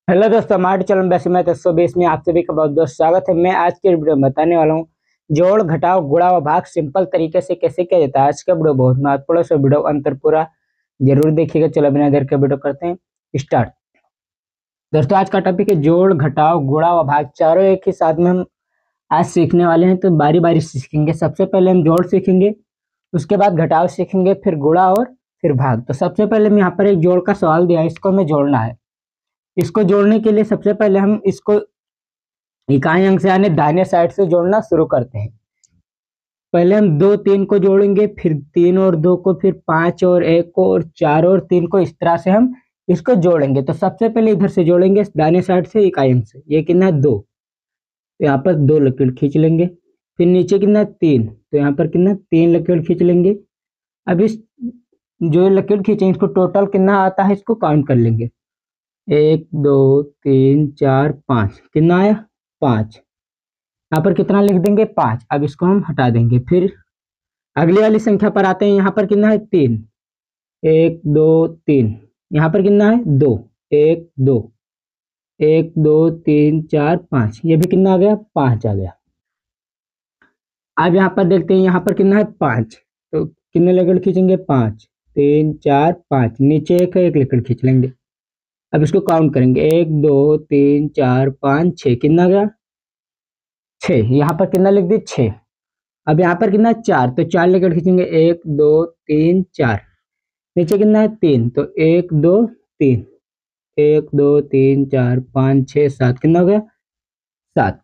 Hello दोस्तों, हमारे channel वैसे मैं 120 में आप सभी का बहुत बहुत स्वागत है। मैं आज के वीडियो में बताने वाला हूँ जोड़ घटाव गुणा व भाग सिंपल तरीके से कैसे किया जाता है। आज का वीडियो बहुत महत्वपूर्ण है, सो वीडियो अंतर पूरा जरूर देखिएगा। चलो बिना देर के वीडियो करते हैं स्टार्ट। दोस्तों आज का टॉपिक है जोड़ घटाव गुणा व भाग, चारों एक ही साथ में हम आज सीखने वाले हैं। तो बारी बारी से सीखेंगे। सबसे पहले हम जोड़ सीखेंगे, उसके बाद घटाव सीखेंगे, फिर गुणा और फिर भाग। तो सबसे पहले हम यहाँ पर एक जोड़ का सवाल दिया है, इसको हमें जोड़ना है। इसको जोड़ने के लिए सबसे पहले हम इसको इकाई अंक से यानी दाहिने साइड से जोड़ना शुरू करते हैं। पहले हम 2 3 को जोड़ेंगे, फिर 3 और 2 को, फिर 5 और 1 को, और 4 और 3 को। इस तरह से हम इसको जोड़ेंगे। तो सबसे पहले इधर से जोड़ेंगे दाहिने साइड से इकाई अंक से। ये कितना है 2, तो यहाँ पर 2 लकीर खींच लेंगे। फिर नीचे कितना है 3, तो यहाँ पर कितना 3 लकीर खींच लेंगे। अब इस जो लकीर खींचे इसको टोटल कितना आता है इसको काउंट कर लेंगे। 1 2 3 4 5, कितना आया 5। यहाँ पर कितना लिख देंगे 5। अब इसको हम हटा देंगे। फिर अगली वाली संख्या पर आते हैं। यहाँ पर कितना है 3, 1 2 3। यहाँ पर कितना है 2, 1 2, 1 2 3 4 5। ये भी कितना आ गया 5 आ गया। अब यहाँ पर देखते हैं, यहाँ पर कितना है 5, तो कितने लकड़ खींचेंगे 5 3 4 5। नीचे एक है, एक लकड़ खींच लेंगे। अब इसको काउंट करेंगे 1 2 3 4 5 6, कितना आ गया 6। यहाँ पर कितना लिख दिए 6। अब यहाँ पर कितना है 4, तो 4 लेकर खींचेंगे 1 2 3 4। नीचे कितना है 3, तो 1 2 3, 1 2 3 4 5 6 7, कितना हो गया 7।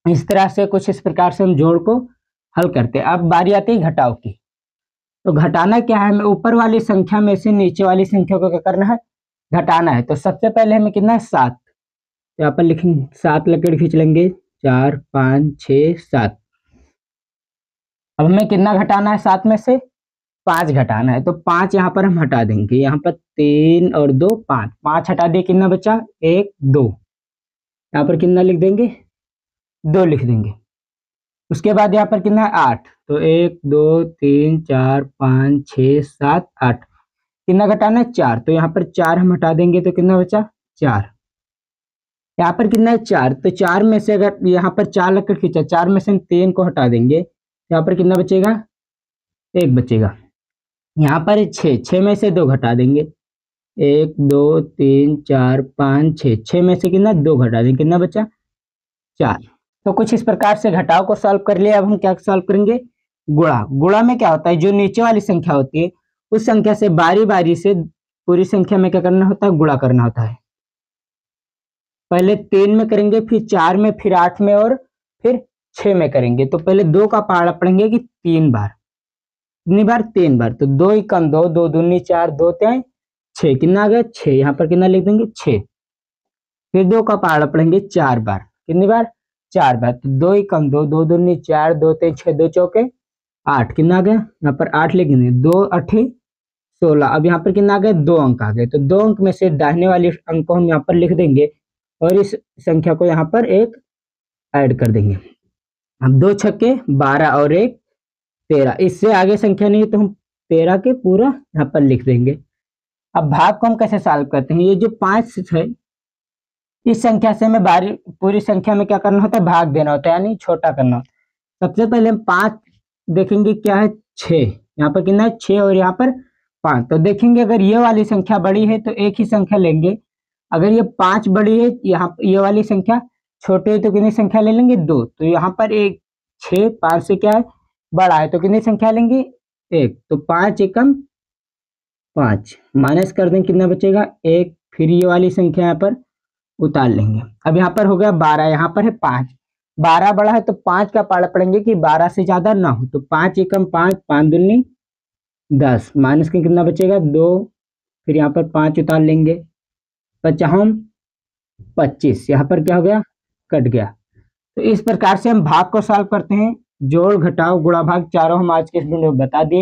इस तरह से कुछ इस प्रकार से हम जोड़ को हल करते हैं। अब बारी आती है घटाव की। तो घटाना क्या है, हमें ऊपर वाली संख्या में से नीचे वाली संख्या को क्या करना है, घटाना है। तो सबसे पहले हमें कितना है 7, यहाँ पर लिखेंगे 7 लकीर खींच लेंगे, 4 5 6 7। अब हमें कितना घटाना है, 7 में से 5 घटाना है। तो 5 यहाँ पर हम हटा देंगे। यहाँ पर 3 और 2 5, 5 हटा दिए, कितना बचा 1 2। यहाँ पर कितना लिख देंगे 2 लिख देंगे। उसके बाद यहाँ पर कितना है 8, तो 1 2 3 4 5 6 7 8। कितना घटाना है 4, तो यहाँ पर 4 हम हटा देंगे, तो कितना बचा 4। यहाँ पर कितना है 4, तो 4 में से अगर यहाँ पर 4 लकीर खींचा, 4 में से हम 3 को हटा देंगे, यहाँ पर कितना बचेगा 1 बचेगा। यहाँ पर 6, 6 में से 2 घटा देंगे, 1 2 3 4 5 6। 6 में से कितना 2 घटा देंगे, कितना बचा 4। तो कुछ इस प्रकार से घटाव को सॉल्व कर लिया। अब हम क्या सॉल्व करेंगे, गुणा। गुणा में क्या होता है, जो नीचे वाली संख्या होती है उस संख्या से बारी बारी से पूरी संख्या में क्या करना होता है, गुणा करना होता है। पहले 3 में करेंगे, फिर 4 में, फिर 8 में, और फिर 6 में करेंगे। तो पहले 2 का पहाड़ा पढ़ेंगे कि 3 बार, कितनी बार 3 बार। तो 2 एकम 2, 2 दूनी 4, 2 3 6, कितना आ गया 6। यहाँ पर कितना लिख देंगे 6। फिर 2 का पहाड़ा पढ़ेंगे 4 बार, कितनी बार 4 बार। तो 2 एकम 2, 2 दूनी 4, 2 3 6, 2 चौके 8, कितना आ गया यहाँ पर 8 लिख देंगे। 2 8 16। अब यहाँ पर कितना आ गया 2 अंक आ गए। तो 2 अंक में से दाहिने वाले अंक को हम यहाँ पर लिख देंगे, और इस संख्या को यहाँ पर एक ऐड कर देंगे। अब 2 छक्के 12 और 1 13। इससे आगे संख्या नहीं है, तो हम 13 के पूरा यहाँ पर लिख देंगे। अब भाग को हम कैसे सॉल्व करते हैं, ये जो 5 है इस संख्या से हमें बारी पूरी संख्या में क्या करना होता है, भाग देना होता है, यानी छोटा करना होता है। सबसे पहले हम 5 देखेंगे क्या है 6। यहाँ पर कितना है 6 और यहाँ पर 5। तो देखेंगे अगर ये वाली संख्या बड़ी है तो एक ही संख्या लेंगे, अगर ये 5 बड़ी है, यहाँ ये वाली संख्या छोटी है, तो कितनी संख्या ले लेंगे 2। तो यहाँ पर एक 6 5 से क्या है बड़ा है, तो कितनी संख्या लेंगे 1। तो 5 एकम 5 माइनस कर दें, कितना बचेगा 1। फिर ये वाली संख्या यहाँ पर उतार लेंगे। अब यहाँ पर हो गया 12, यहाँ पर है 5। 12 बड़ा है, तो 5 का पाड़ा पड़ेंगे कि 12 से ज्यादा ना हो। तो 5 एकम 5, 5 दूनी 10, माइनस के कितना बचेगा 2। फिर यहाँ पर 5 उतार लेंगे, 55 25। यहाँ पर क्या हो गया कट गया। तो इस प्रकार से हम भाग को सॉल्व करते हैं। जोड़ घटाव गुणा भाग चारों हम आज के इस वीडियो में बता दिए।